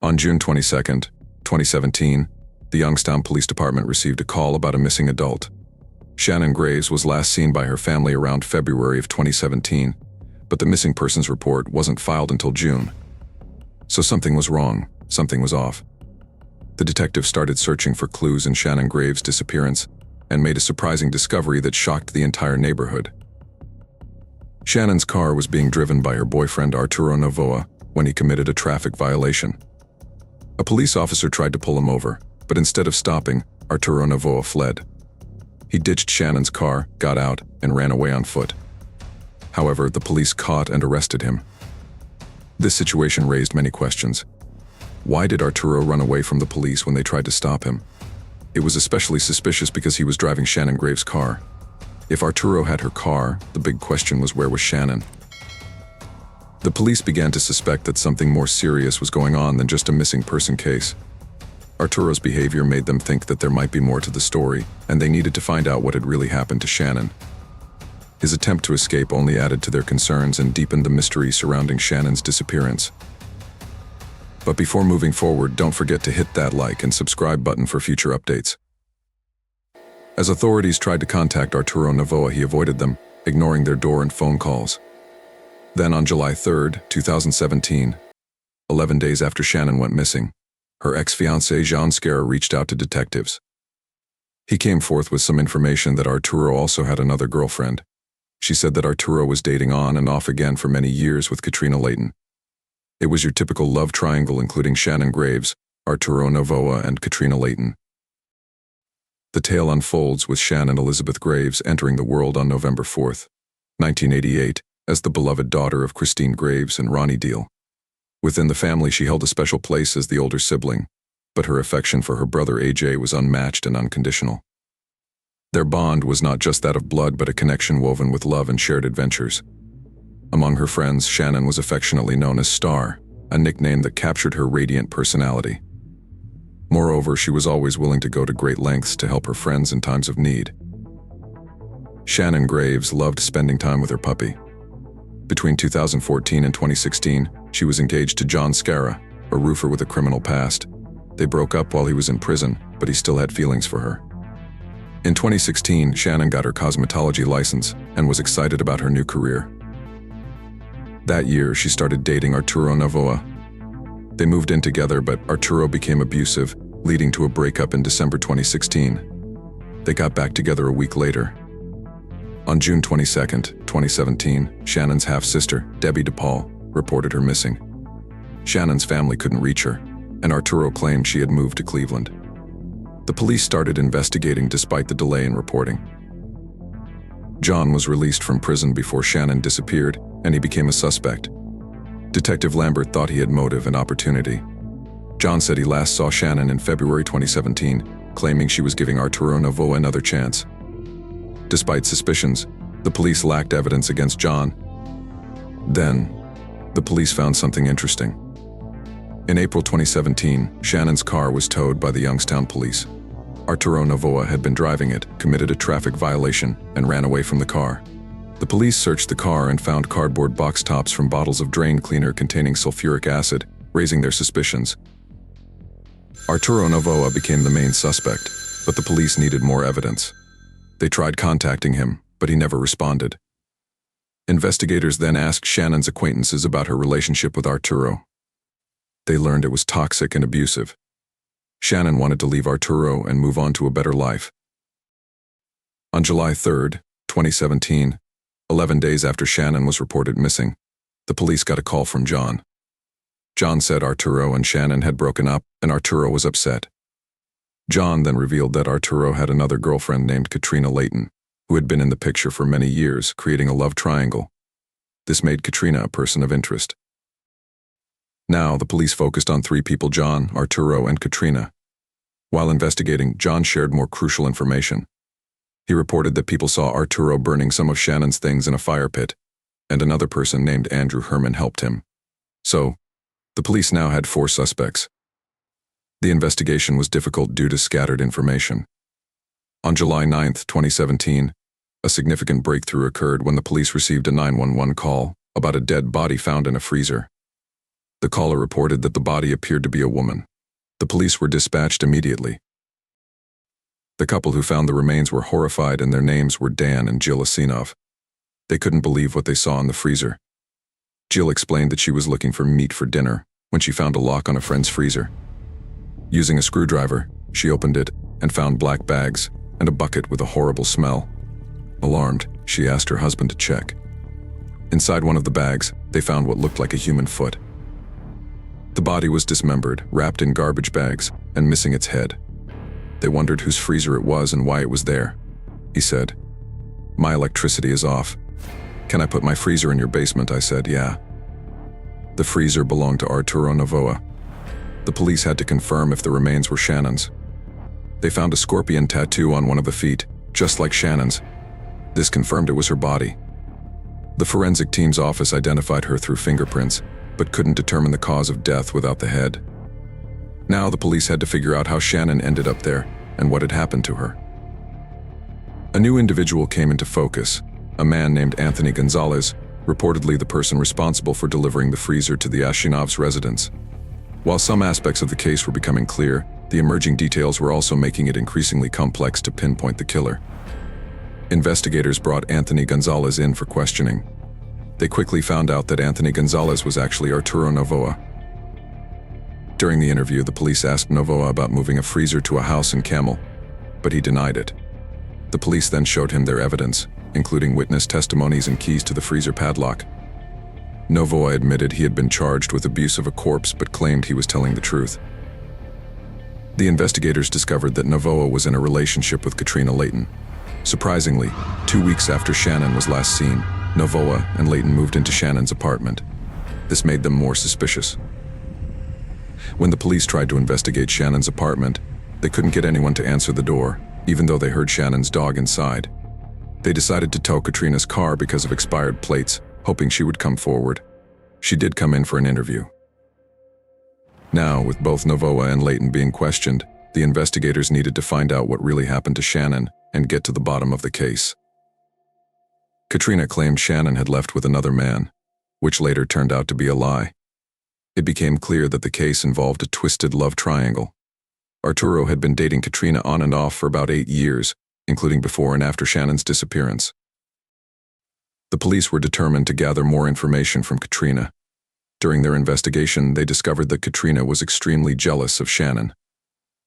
On June 22, 2017, the Youngstown Police Department received a call about a missing adult. Shannon Graves was last seen by her family around February of 2017, but the missing persons report wasn't filed until June. So something was wrong, something was off. The detective started searching for clues in Shannon Graves' disappearance and made a surprising discovery that shocked the entire neighborhood. Shannon's car was being driven by her boyfriend Arturo Novoa when he committed a traffic violation. A police officer tried to pull him over, but instead of stopping, Arturo Novoa fled. He ditched Shannon's car, got out, and ran away on foot. However, the police caught and arrested him. This situation raised many questions. Why did Arturo run away from the police when they tried to stop him? It was especially suspicious because he was driving Shannon Graves' car. If Arturo had her car, the big question was, where was Shannon? The police began to suspect that something more serious was going on than just a missing person case. Arturo's behavior made them think that there might be more to the story, and they needed to find out what had really happened to Shannon. His attempt to escape only added to their concerns and deepened the mystery surrounding Shannon's disappearance. But before moving forward, don't forget to hit that like and subscribe button for future updates. As authorities tried to contact Arturo Novoa, he avoided them, ignoring their door and phone calls. Then on July 3, 2017, 11 days after Shannon went missing, her ex-fiancé Jean Scara reached out to detectives. He came forth with some information that Arturo also had another girlfriend. She said that Arturo was dating on and off again for many years with Katrina Layton. It was your typical love triangle including Shannon Graves, Arturo Novoa, and Katrina Layton. The tale unfolds with Shannon Elizabeth Graves entering the world on November 4, 1988, as the beloved daughter of Christine Graves and Ronnie Deal. Within the family, she held a special place as the older sibling, but her affection for her brother AJ was unmatched and unconditional. Their bond was not just that of blood, but a connection woven with love and shared adventures. Among her friends, Shannon was affectionately known as Star, a nickname that captured her radiant personality. Moreover, she was always willing to go to great lengths to help her friends in times of need. Shannon Graves loved spending time with her puppy. Between 2014 and 2016, she was engaged to John Scara, a roofer with a criminal past. They broke up while he was in prison, but he still had feelings for her. In 2016, Shannon got her cosmetology license and was excited about her new career. That year, she started dating Arturo Novoa. They moved in together, but Arturo became abusive, leading to a breakup in December 2016. They got back together a week later. On June 22, 2017, Shannon's half-sister, Debbie DePaul, reported her missing. Shannon's family couldn't reach her, and Arturo claimed she had moved to Cleveland. The police started investigating despite the delay in reporting. John was released from prison before Shannon disappeared, and he became a suspect. Detective Lambert thought he had motive and opportunity. John said he last saw Shannon in February 2017, claiming she was giving Arturo Novoa another chance. Despite suspicions, the police lacked evidence against John. Then, the police found something interesting. In April 2017, Shannon's car was towed by the Youngstown Police. Arturo Novoa had been driving it, committed a traffic violation, and ran away from the car. The police searched the car and found cardboard box tops from bottles of drain cleaner containing sulfuric acid, raising their suspicions. Arturo Novoa became the main suspect, but the police needed more evidence. They tried contacting him, but he never responded. Investigators then asked Shannon's acquaintances about her relationship with Arturo. They learned it was toxic and abusive. Shannon wanted to leave Arturo and move on to a better life. On July 3, 2017, 11 days after Shannon was reported missing, the police got a call from John. John said Arturo and Shannon had broken up, and Arturo was upset. John then revealed that Arturo had another girlfriend named Katrina Layton, who had been in the picture for many years, creating a love triangle. This made Katrina a person of interest. Now, the police focused on three people: John, Arturo, and Katrina. While investigating, John shared more crucial information. He reported that people saw Arturo burning some of Shannon's things in a fire pit, and another person named Andrew Herman helped him. So, the police now had 4 suspects. The investigation was difficult due to scattered information. On July 9, 2017, a significant breakthrough occurred when the police received a 911 call about a dead body found in a freezer. The caller reported that the body appeared to be a woman. The police were dispatched immediately. The couple who found the remains were horrified, and their names were Dan and Jill Asinov. They couldn't believe what they saw in the freezer. Jill explained that she was looking for meat for dinner when she found a lock on a friend's freezer. Using a screwdriver, she opened it and found black bags and a bucket with a horrible smell. Alarmed, she asked her husband to check. Inside one of the bags, they found what looked like a human foot. The body was dismembered, wrapped in garbage bags, and missing its head. They wondered whose freezer it was and why it was there. He said, "My electricity is off. Can I put my freezer in your basement?" I said, "Yeah." The freezer belonged to Arturo Novoa. The police had to confirm if the remains were Shannon's. They found a scorpion tattoo on one of the feet, just like Shannon's. This confirmed it was her body. The forensic team's office identified her through fingerprints, but couldn't determine the cause of death without the head. Now the police had to figure out how Shannon ended up there and what had happened to her. A new individual came into focus, a man named Anthony Gonzalez, reportedly the person responsible for delivering the freezer to the Asinovs' residence. While some aspects of the case were becoming clear, the emerging details were also making it increasingly complex to pinpoint the killer. Investigators brought Anthony Gonzalez in for questioning. They quickly found out that Anthony Gonzalez was actually Arturo Novoa. During the interview, the police asked Novoa about moving a freezer to a house in Camel, but he denied it. The police then showed him their evidence, including witness testimonies and keys to the freezer padlock. Novoa admitted he had been charged with abuse of a corpse but claimed he was telling the truth. The investigators discovered that Novoa was in a relationship with Katrina Layton. Surprisingly, 2 weeks after Shannon was last seen, Novoa and Layton moved into Shannon's apartment. This made them more suspicious. When the police tried to investigate Shannon's apartment, they couldn't get anyone to answer the door, even though they heard Shannon's dog inside. They decided to tow Katrina's car because of expired plates, hoping she would come forward. She did come in for an interview. Now, with both Novoa and Layton being questioned, the investigators needed to find out what really happened to Shannon and get to the bottom of the case. Katrina claimed Shannon had left with another man, which later turned out to be a lie. It became clear that the case involved a twisted love triangle. Arturo had been dating Katrina on and off for about 8 years, including before and after Shannon's disappearance. The police were determined to gather more information from Katrina. During their investigation, they discovered that Katrina was extremely jealous of Shannon.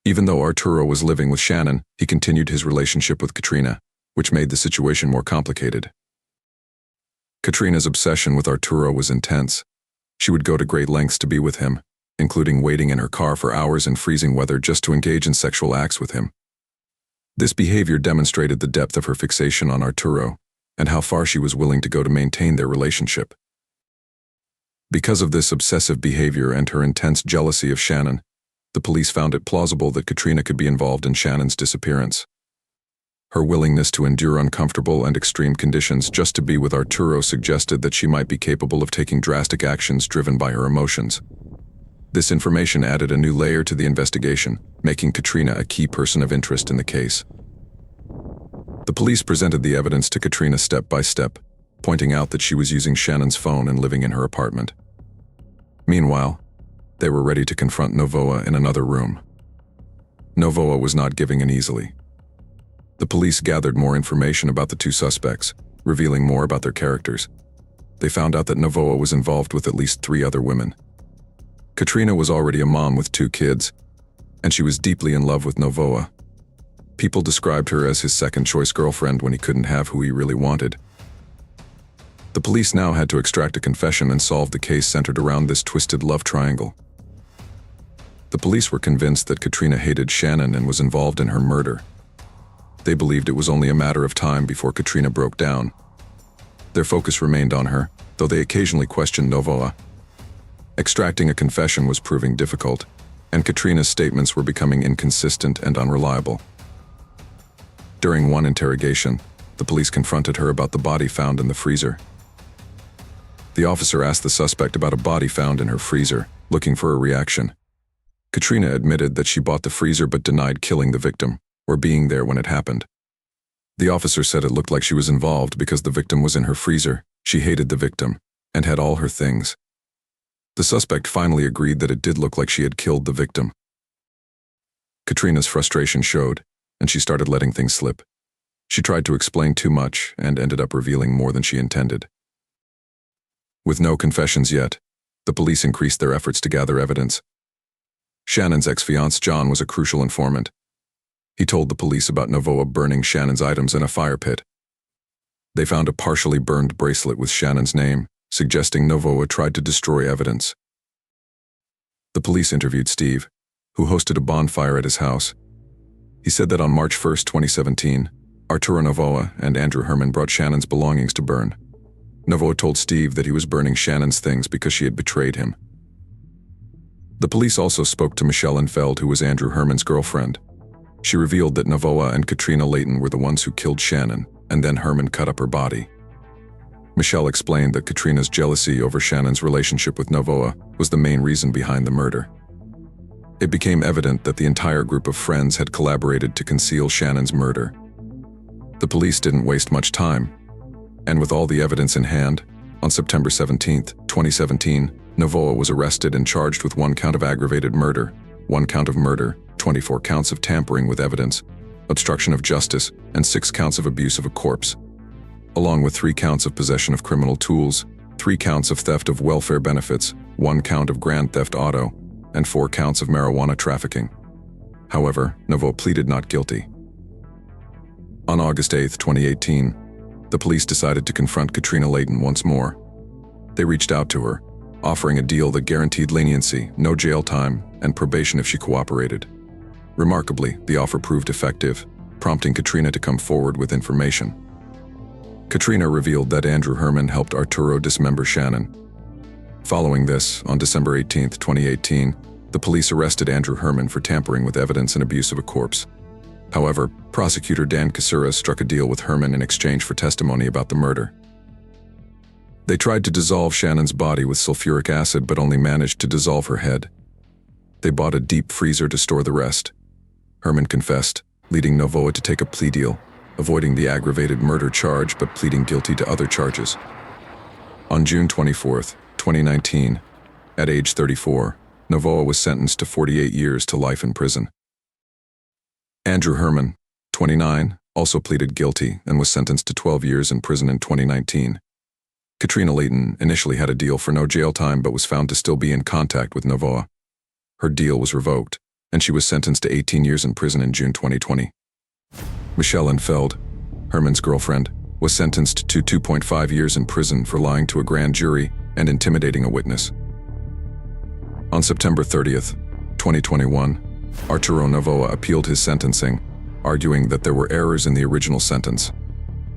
Even though Arturo was living with Shannon, he continued his relationship with Katrina, which made the situation more complicated. Katrina's obsession with Arturo was intense. She would go to great lengths to be with him, including waiting in her car for hours in freezing weather just to engage in sexual acts with him. This behavior demonstrated the depth of her fixation on Arturo and how far she was willing to go to maintain their relationship. Because of this obsessive behavior and her intense jealousy of Shannon, the police found it plausible that Katrina could be involved in Shannon's disappearance. Her willingness to endure uncomfortable and extreme conditions just to be with Arturo suggested that she might be capable of taking drastic actions driven by her emotions. This information added a new layer to the investigation, making Katrina a key person of interest in the case. The police presented the evidence to Katrina step by step, pointing out that she was using Shannon's phone and living in her apartment. Meanwhile, they were ready to confront Novoa in another room. Novoa was not giving in easily. The police gathered more information about the two suspects, revealing more about their characters. They found out that Novoa was involved with at least 3 other women. Katrina was already a mom with 2 kids, and she was deeply in love with Novoa. People described her as his second-choice girlfriend when he couldn't have who he really wanted. The police now had to extract a confession and solve the case centered around this twisted love triangle. The police were convinced that Katrina hated Shannon and was involved in her murder. They believed it was only a matter of time before Katrina broke down. Their focus remained on her, though they occasionally questioned Novoa. Extracting a confession was proving difficult, and Katrina's statements were becoming inconsistent and unreliable. During one interrogation, the police confronted her about the body found in the freezer. The officer asked the suspect about a body found in her freezer, looking for a reaction. Katrina admitted that she bought the freezer but denied killing the victim, or being there when it happened. The officer said it looked like she was involved because the victim was in her freezer, she hated the victim, and had all her things. The suspect finally agreed that it did look like she had killed the victim. Katrina's frustration showed, and she started letting things slip. She tried to explain too much and ended up revealing more than she intended. With no confessions yet, the police increased their efforts to gather evidence. Shannon's ex-fiancé John was a crucial informant. He told the police about Novoa burning Shannon's items in a fire pit. They found a partially burned bracelet with Shannon's name, suggesting Novoa tried to destroy evidence. The police interviewed Steve, who hosted a bonfire at his house. He said that on March 1, 2017, Arturo Novoa and Andrew Herman brought Shannon's belongings to burn. Novoa told Steve that he was burning Shannon's things because she had betrayed him. The police also spoke to Michelle Enfeld, who was Andrew Herman's girlfriend. She revealed that Novoa and Katrina Layton were the ones who killed Shannon, and then Herman cut up her body. Michelle explained that Katrina's jealousy over Shannon's relationship with Novoa was the main reason behind the murder. It became evident that the entire group of friends had collaborated to conceal Shannon's murder. The police didn't waste much time, and with all the evidence in hand, on September 17, 2017, Novoa was arrested and charged with 1 count of aggravated murder, 1 count of murder, 24 counts of tampering with evidence, obstruction of justice, and 6 counts of abuse of a corpse, along with 3 counts of possession of criminal tools, 3 counts of theft of welfare benefits, 1 count of grand theft auto, and 4 counts of marijuana trafficking. However, Novoa pleaded not guilty. On August 8, 2018, the police decided to confront Katrina Layton once more. They reached out to her, offering a deal that guaranteed leniency, no jail time, and probation if she cooperated. Remarkably, the offer proved effective, prompting Katrina to come forward with information. Katrina revealed that Andrew Herman helped Arturo dismember Shannon. Following this, on December 18, 2018, the police arrested Andrew Herman for tampering with evidence and abuse of a corpse. However, prosecutor Dan Kasuras struck a deal with Herman in exchange for testimony about the murder. They tried to dissolve Shannon's body with sulfuric acid but only managed to dissolve her head. They bought a deep freezer to store the rest. Herman confessed, leading Novoa to take a plea deal, avoiding the aggravated murder charge but pleading guilty to other charges. On June 24, 2019, at age 34, Novoa was sentenced to 48 years to life in prison. Andrew Herman, 29, also pleaded guilty and was sentenced to 12 years in prison in 2019. Katrina Layton initially had a deal for no jail time but was found to still be in contact with Novoa. Her deal was revoked, and she was sentenced to 18 years in prison in June 2020. Michelle Enfeld, Herman's girlfriend, was sentenced to 2.5 years in prison for lying to a grand jury and intimidating a witness. On September 30th, 2021, Arturo Novoa appealed his sentencing, arguing that there were errors in the original sentence.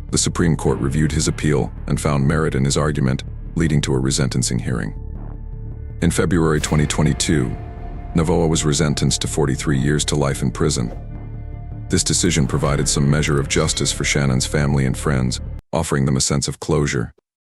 The Supreme Court reviewed his appeal and found merit in his argument, leading to a resentencing hearing. In February 2022, Novoa was resentenced to 43 years to life in prison. This decision provided some measure of justice for Shannon's family and friends, offering them a sense of closure.